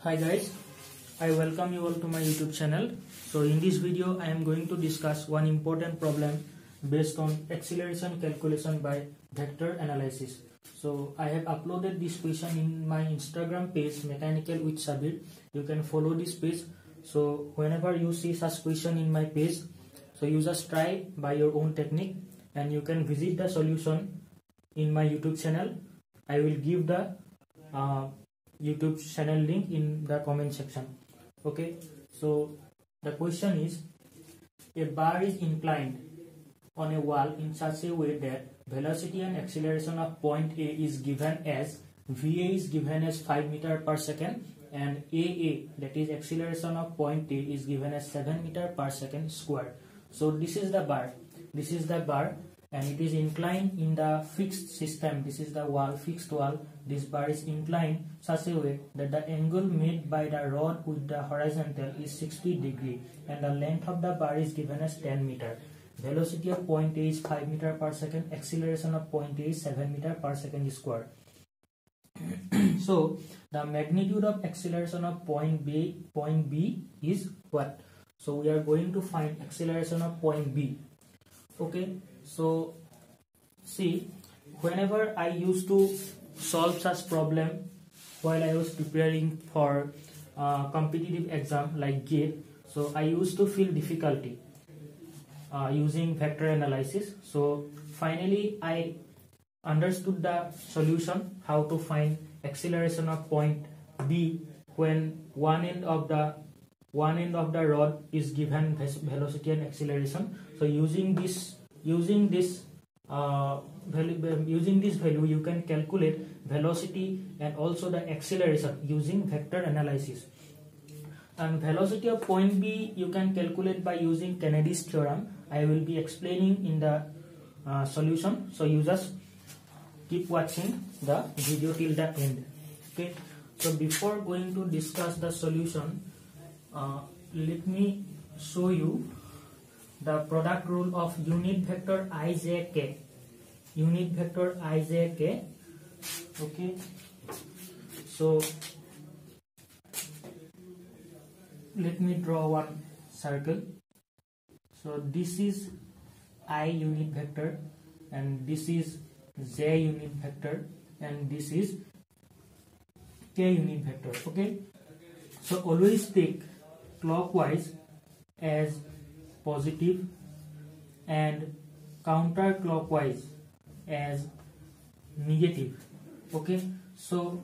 Hi guys, I welcome you all to my YouTube channel. So in this video I am going to discuss one important problem based on acceleration calculation by vector analysis. So I have uploaded this question in my Instagram page Mechanical with Sabir. You can follow this page. So whenever you see such question in my page, so you just try by your own technique and you can visit the solution in my YouTube channel. I will give the YouTube channel link in the comment section. Okay, so the question is, a bar is inclined on a wall in such a way that velocity and acceleration of point A is given as VA is given as 5 meter per second and AA, that is acceleration of point A, is given as 7 meter per second square. So this is the bar, and it is inclined in the fixed system. This is the wall, fixed wall. This bar is inclined such a way that the angle made by the rod with the horizontal is 60 degree and the length of the bar is given as 10 meter. Velocity of point A is 5 meter per second. Acceleration of point A is 7 meter per second square. So the magnitude of acceleration of point B is what? So we are going to find acceleration of point B. Okay, so see, whenever I used to solve such problem while I was preparing for competitive exam like GATE, so I used to feel difficulty using vector analysis. So finally I understood the solution, how to find acceleration of point B when one end of the rod is given velocity and acceleration. So using this value you can calculate velocity and also the acceleration using vector analysis. And velocity of point B you can calculate by using Kennedy's theorem. I will be explaining in the solution, so you just keep watching the video till the end. Okay, so before going to discuss the solution, let me show you the product rule of unit vector ijk. Unit vector ijk. Okay, so let me draw one circle. So this is I unit vector and this is j unit vector and this is k unit vector. Okay, so always take clockwise as positive and counterclockwise as negative. Okay, so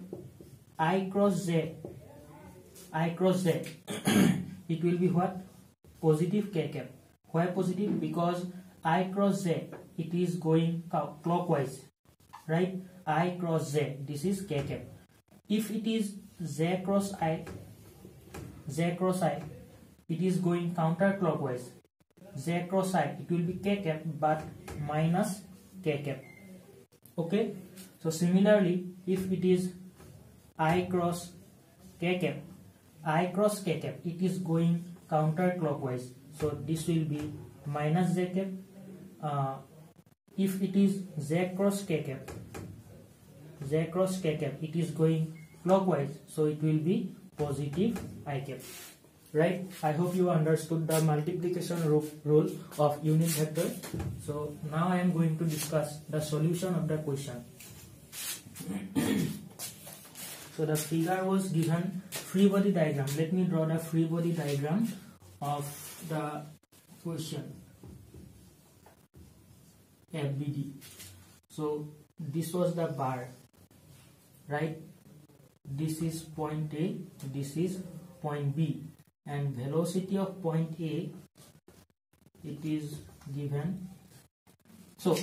I cross z it will be what? Positive k cap. Why positive? Because I cross z, it is going clockwise, right? I cross z, this is k cap. If it is z cross I, it is going counterclockwise. Z cross I, it will be k cap but minus k cap. Okay, so similarly if it is I cross k cap, it is going counterclockwise, so this will be minus j cap. If it is z cross k cap, it is going clockwise, so it will be positive I cap. Right? I hope you understood the multiplication rule of unit vector. So now I am going to discuss the solution of the question. So the figure was given free body diagram. Let me draw the free body diagram of the question FBD. So this was the bar, right? This is point A, this is point B, and velocity of point A, it is given. So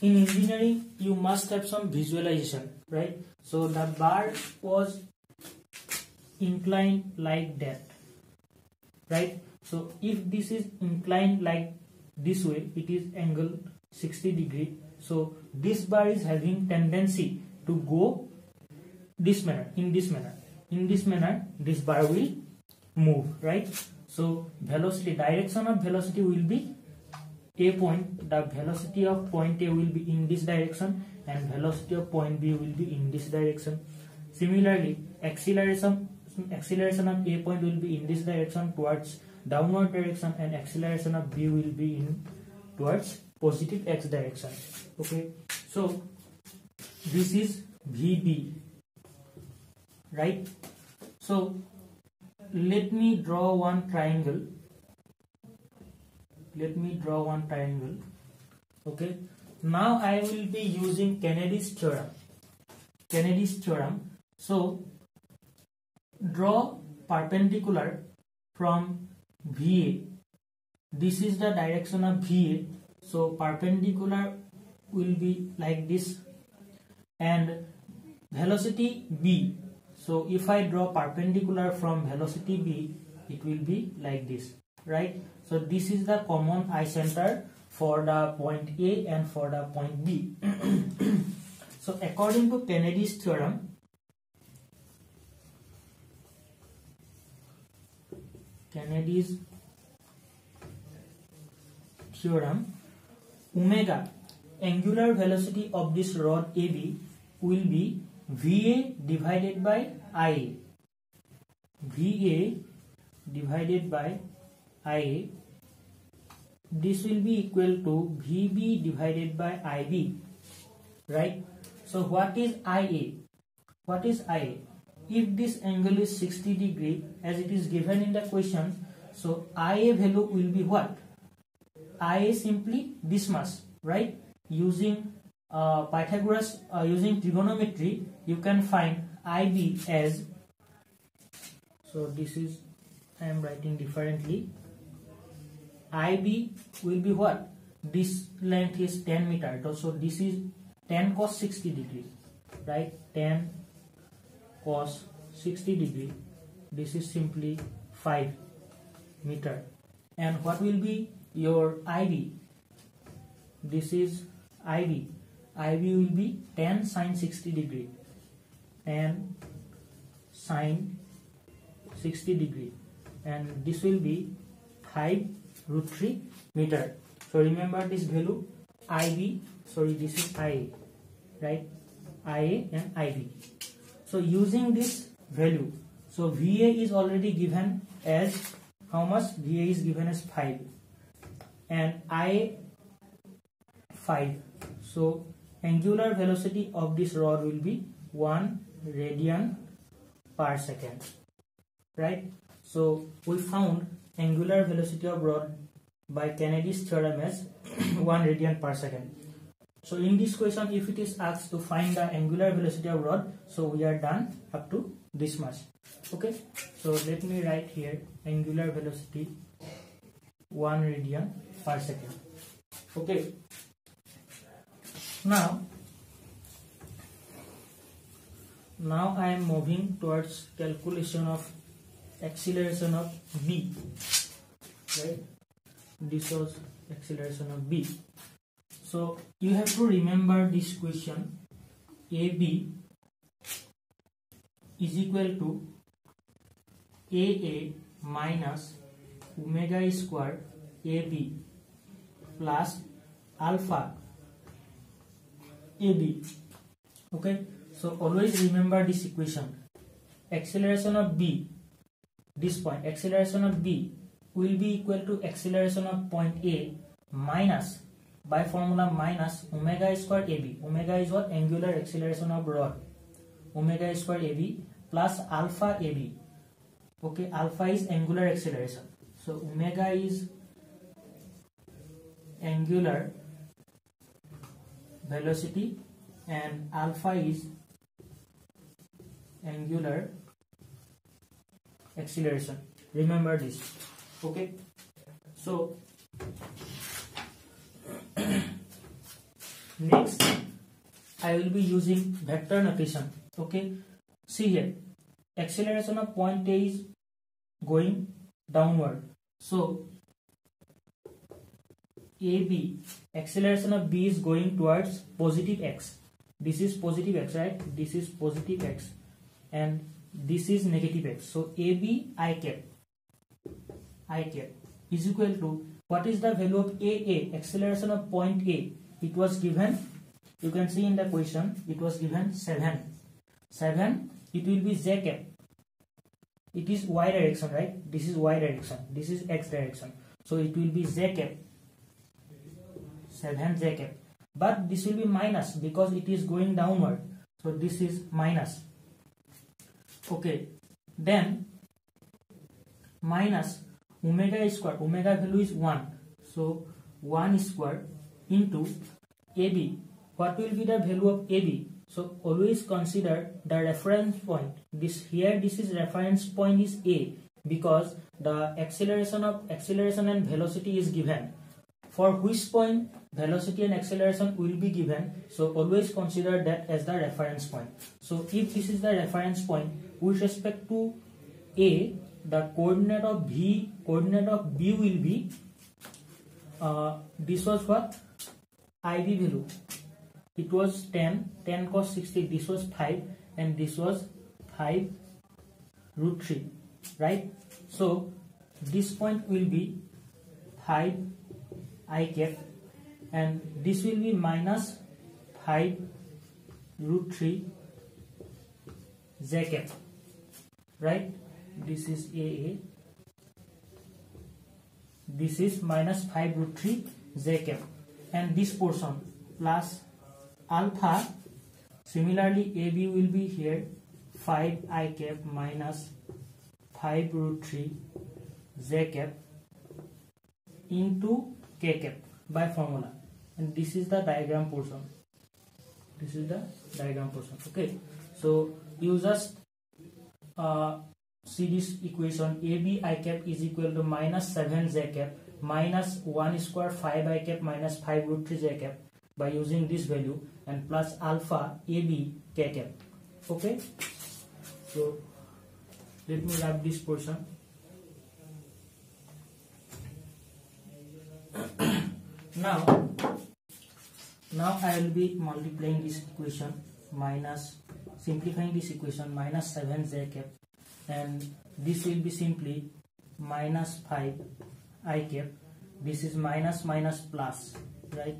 in engineering you must have some visualization, right? So the bar was inclined like that, right? So if this is inclined like this way, it is angle 60 degree. So this bar is having tendency to go this manner, in this manner this bar will move, right? So velocity, direction of velocity will be a point. The velocity of point A will be in this direction and velocity of point B will be in this direction. Similarly, acceleration acceleration of A point will be in this direction towards downward direction, and acceleration of B will be in towards positive x direction. Okay, so this is VB, right? So let me draw one triangle. Okay, now I will be using Kennedy's theorem. So draw perpendicular from VA. This is the direction of VA, so perpendicular will be like this, and velocity B. So if I draw perpendicular from velocity B, it will be like this, right? So this is the common eye center for the point A and for the point B. So according to Kennedy's theorem, omega, angular velocity of this rod AB, will be VA divided by IA. VA divided by IA. This will be equal to VB divided by IB, right? So what is IA? If this angle is 60 degree as it is given in the question, so IA value will be what? IA simply this much, right? Using Pythagoras, using trigonometry, you can find IB as, so this is, I am writing differently. IB will be what? This length is 10 meter, so this is 10 cos 60 degree, right? 10 cos 60 degree. This is simply 5 meter. And what will be your IB? This is IB. IB will be 10 sin 60 degree. 10 sin 60 degree. And this will be 5√3 meter. So remember this value, IB, sorry, this is IA, right? IA and IB. So using this value, so VA is already given as how much? VA is given as 5 and IA 5. So angular velocity of this rod will be 1 radian per second, right? So we found angular velocity of rod by Kennedy's theorem as 1 radian per second. So in this question, if it is asked to find the angular velocity of rod, so we are done up to this much. Okay, so let me write here angular velocity 1 radian per second. Okay, now I am moving towards calculation of acceleration of B, right? This was acceleration of B. So you have to remember this question. AB is equal to AA minus omega square AB plus alpha AB. Okay, so always remember this equation. Acceleration of B, this point, acceleration of B will be equal to acceleration of point A minus, by formula, minus omega square AB. Omega is what? Angular acceleration of rod. Omega square AB plus alpha AB. Okay, alpha is angular acceleration. So omega is angular velocity and alpha is angular acceleration. Remember this. Okay, so next I will be using vector notation. Okay, see here, acceleration of point A is going downward, so AB, acceleration of B is going towards positive x. This is positive x, right? This is positive x and this is negative x. So AB I cap is equal to, what is the value of AA, acceleration of point A? It was given, you can see in the question, it was given 7. It will be J cap. it is y direction, right? This is y direction, this is x direction, so it will be j cap, 7 j cap, but this will be minus because it is going downward, so this is minus. Okay, then minus omega square, omega value is 1, so 1 square into AB. What will be the value of AB? So always consider the reference point. This is reference point is A, because the acceleration and velocity is given. For which point velocity and acceleration will be given, so always consider that as the reference point. So if this is the reference point with respect to A, the coordinate of B will be this was what? IB value. It was 10 cos 60, this was 5, and this was 5 root 3, right? So this point will be 5 I cap, and this will be minus 5 root 3 j cap, right? This is AA, this is minus 5 root 3 j cap, and this portion plus alpha. Similarly, AB will be here 5 I cap minus 5 root 3 j cap into k cap by formula, and this is the diagram portion. This is the diagram portion. Okay, so you just see this equation. AB I cap is equal to minus 7 j cap minus 1 square 5 I cap minus 5 root 3 j cap by using this value, and plus alpha AB k cap. Okay, so let me wrap this portion. Now I will be multiplying this equation, minus simplifying this equation, minus 7 j cap, and this will be simply minus 5 I cap. This is minus minus plus, right?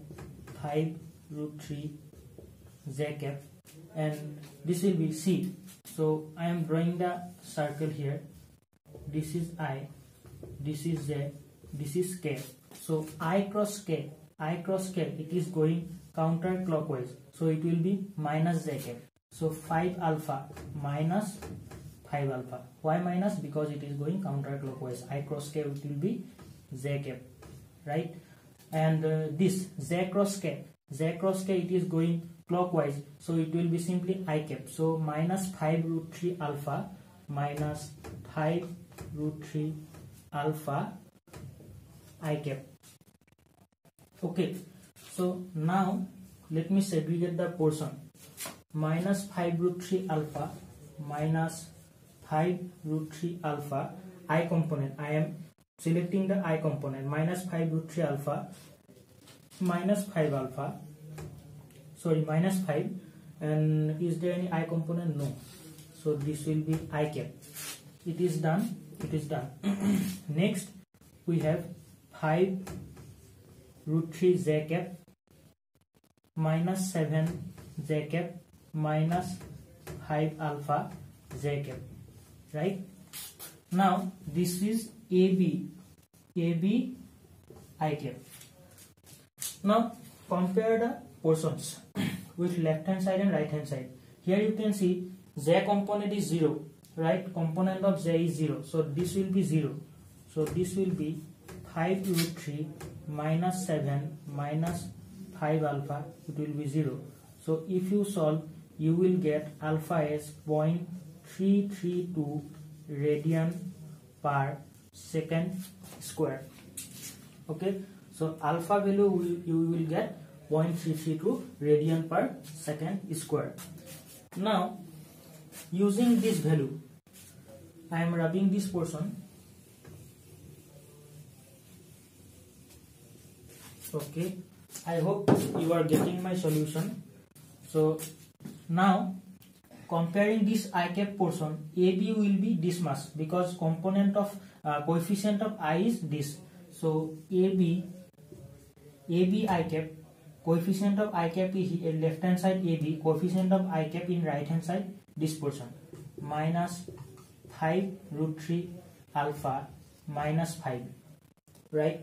5 root 3 j cap, and this will be C. So I am drawing the circle here. This is I, this is J, this is K. So I cross K, it is going counterclockwise, so it will be minus j cap. So 5 alpha minus 5 alpha. Why minus? Because it is going counterclockwise. I cross K, it will be j cap, right? And this j cross K, it is going clockwise, so it will be simply I cap. So minus 5 root 3 alpha minus 5 root 3 alpha I cap. Okay, so now let me segregate the portion. Minus 5 root 3 alpha minus 5 root 3 alpha I component. I am selecting the I component. Minus 5 root 3 alpha minus 5 alpha, sorry, minus 5, and is there any I component? No. So this will be I cap. It is done. Next we have 5 root 3 j cap minus 7 j cap minus 5 alpha j cap, right? Now this is AB I cap. Now compare the portions with left hand side and right hand side. Here you can see j component is 0, right? Component of j is 0, so this will be 0. So this will be 5 root 3 minus 7 minus 5 alpha, it will be 0. So if you solve, you will get alpha as 0.332 radian per second square. Okay, so alpha value you will get 0.332 radian per second square. Now using this value, I am rubbing this portion. Okay, I hope you are getting my solution. So now comparing this I cap portion, AB will be this much because component of coefficient of I is this. So AB I cap, coefficient of I cap is left hand side AB, coefficient of I cap in right hand side this portion, minus 5 root 3 alpha minus 5, right?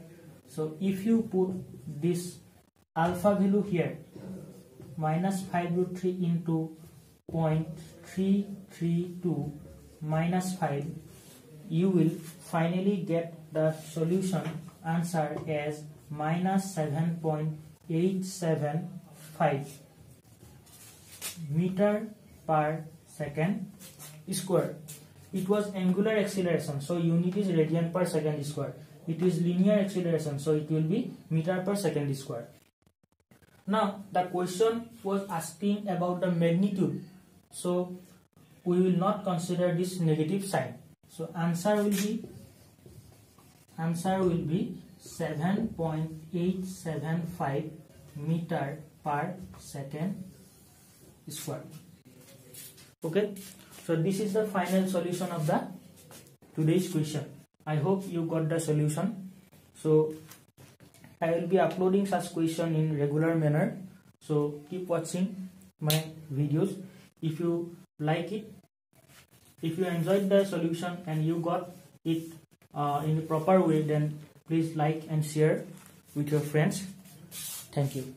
So if you put this alpha value here, minus 5 root 3 into 0.332 minus 5, you will finally get the solution answer as minus 7.875 meter per second square. It was angular acceleration, so unit is radian per second square. It is linear acceleration, so it will be meter per second square. Now the question was asking about the magnitude, so we will not consider this negative sign. So answer will be 7.875 meter per second square. Okay, so this is the final solution of the today's question. I hope you got the solution. So I will be uploading such question in regular manner, so keep watching my videos. If you like it, if you enjoyed the solution and you got it in the proper way, then please like and share with your friends. Thank you.